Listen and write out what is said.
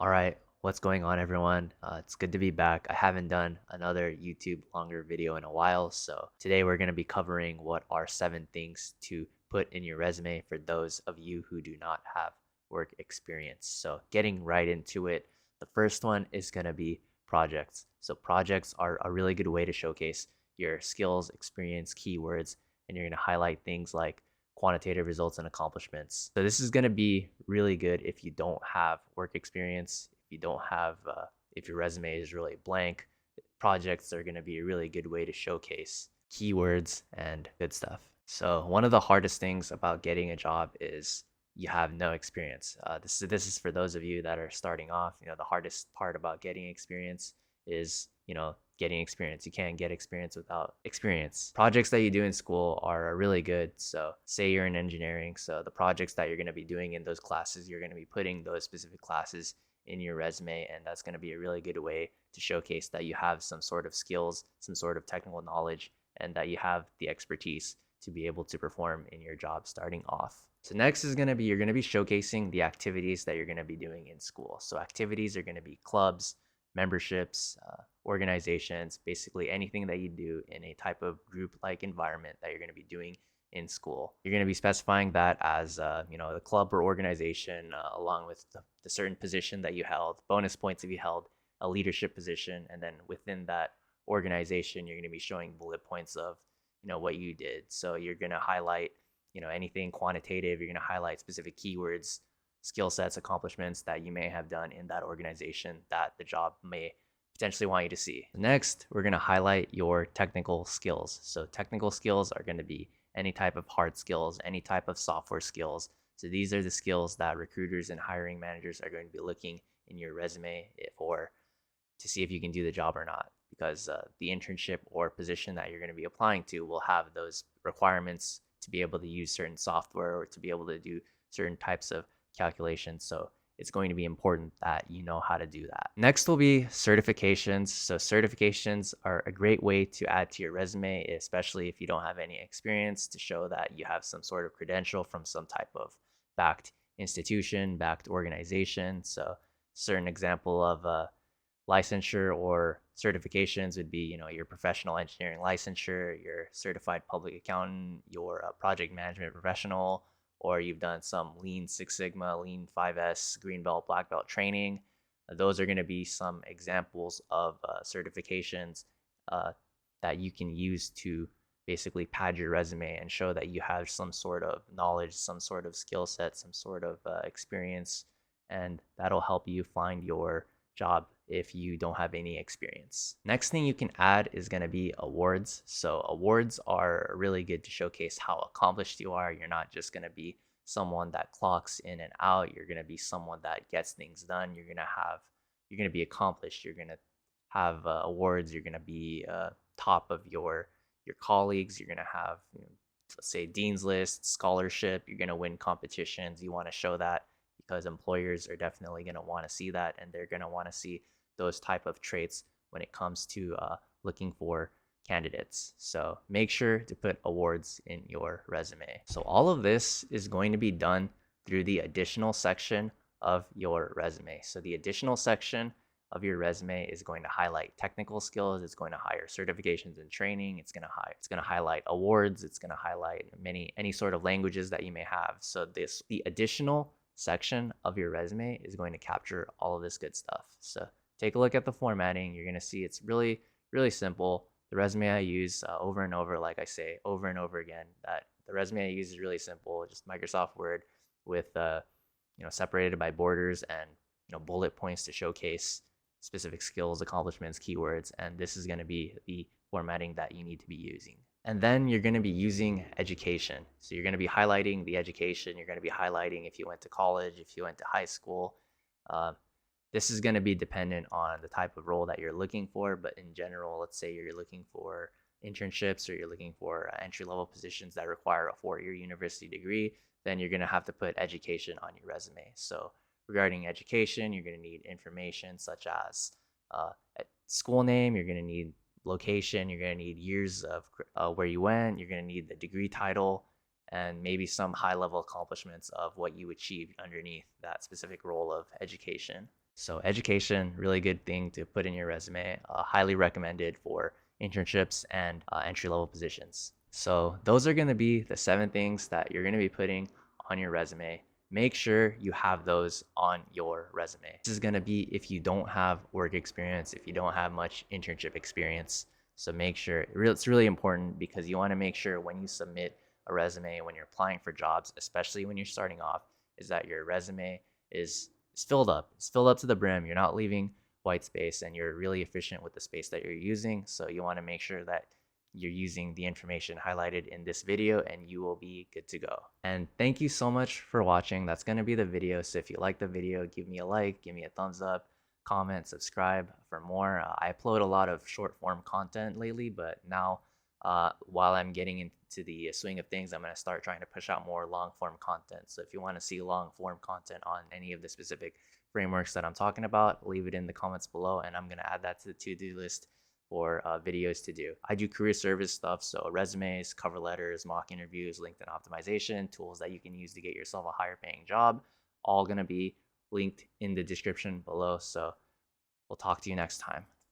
All right, what's going on, everyone? It's good to be back. I haven't done another YouTube longer video in a while, so today we're going to be covering what are 7 things to put in your resume for those of you who do not have work experience. So, getting right into it, the first one is going to be projects. So, projects are a really good way to showcase your skills, experience, keywords, and you're going to highlight things like quantitative results and accomplishments. So this is going to be really good if you don't have work experience, if you don't have, if your resume is really blank. Projects are going to be a really good way to showcase keywords and good stuff. So one of the hardest things about getting a job is you have no experience. This is for those of you that are starting off. The hardest part about getting experience is getting experience. You can't get experience without experience. Projects that you do in school are really good. So say you're in engineering, so the projects that you're going to be doing in those classes, you're going to be putting those specific classes in your resume, and that's going to be a really good way to showcase that you have some sort of skills, some sort of technical knowledge, and that you have the expertise to be able to perform in your job starting off. So next is going to be you're going to be showcasing the activities that you're going to be doing in school. So activities are going to be clubs, memberships, organizations, basically anything that you do in a type of group-like environment that you're going to be doing in school. You're going to be specifying that as the club or organization, along with the certain position that you held, bonus points if you held a leadership position, and then within that organization, you're going to be showing bullet points of what you did. So you're going to highlight anything quantitative. You're going to highlight specific keywords, skill sets, accomplishments that you may have done in that organization that the job may potentially want you to see. Next, we're going to highlight your technical skills. So technical skills are going to be any type of hard skills, any type of software skills. So these are the skills that recruiters and hiring managers are going to be looking in your resume for to see if you can do the job or not, because the internship or position that you're going to be applying to will have those requirements to be able to use certain software or to be able to do certain types of calculations. So it's going to be important that you know how to do that. Next will be certifications. So certifications are a great way to add to your resume, especially if you don't have any experience, to show that you have some sort of credential from some type of backed institution, backed organization. So certain example of licensure or certifications would be, your professional engineering licensure, your certified public accountant, your project management professional, or you've done some Lean Six Sigma, Lean 5S, Green Belt, Black Belt training. Those are going to be some examples of certifications that you can use to basically pad your resume and show that you have some sort of knowledge, some sort of skill set, some sort of experience, and that'll help you find your job if you don't have any experience. Next thing you can add is going to be awards. So awards are really good to showcase how accomplished you are. You're not just going to be someone that clocks in and out. You're going to be someone that gets things done. You're going to be accomplished. You're going to have awards. You're going to be top of your colleagues. You're going to have, let's say, dean's list, scholarship. You're going to win competitions. You want to show that because employers are definitely going to want to see that, and they're going to want to see those type of traits when it comes to looking for candidates. So make sure to put awards in your resume. So all of this is going to be done through the additional section of your resume. So the additional section of your resume is going to highlight technical skills. It's going to hire certifications and training. It's going to highlight awards. It's going to highlight any sort of languages that you may have. So the additional section of your resume is going to capture all of this good stuff. So take a look at the formatting. You're going to see it's really, really simple. The resume I use over and over, like I say over and over again, that the resume I use is really simple. Just Microsoft Word with separated by borders and bullet points to showcase specific skills, accomplishments, keywords, and this is going to be the formatting that you need to be using. And then you're going to be using education. So you're going to be highlighting the education. You're going to be highlighting if you went to college, if you went to high school. This is going to be dependent on the type of role that you're looking for. But in general, let's say you're looking for internships or you're looking for entry-level positions that require a 4-year university degree, then you're going to have to put education on your resume. So regarding education, you're going to need information such as school name. You're going to need location. You're going to need years of where you went. You're going to need the degree title and maybe some high level accomplishments of what you achieved underneath that specific role of education. So education, really good thing to put in your resume. Highly recommended for internships and entry level positions. So those are going to be the 7 things that you're going to be putting on your resume. Make sure you have those on your resume. This is going to be if you don't have work experience, if you don't have much internship experience. So make sure it's really important because you want to make sure when you submit a resume, when you're applying for jobs, especially when you're starting off, is that your resume is filled up. It's filled up to the brim. You're not leaving white space and you're really efficient with the space that you're using. So you want to make sure that you're using the information highlighted in this video and you will be good to go. And thank you so much for watching. That's going to be the video. So if you like the video, give me a like, give me a thumbs up, comment, subscribe for more. I upload a lot of short form content lately, but now while I'm getting into the swing of things, I'm going to start trying to push out more long form content. So if you want to see long form content on any of the specific frameworks that I'm talking about, leave it in the comments below and I'm going to add that to the to-do list for videos to do. I do career service stuff, so resumes, cover letters, mock interviews, LinkedIn optimization, tools that you can use to get yourself a higher paying job, all going to be linked in the description below. So we'll talk to you next time.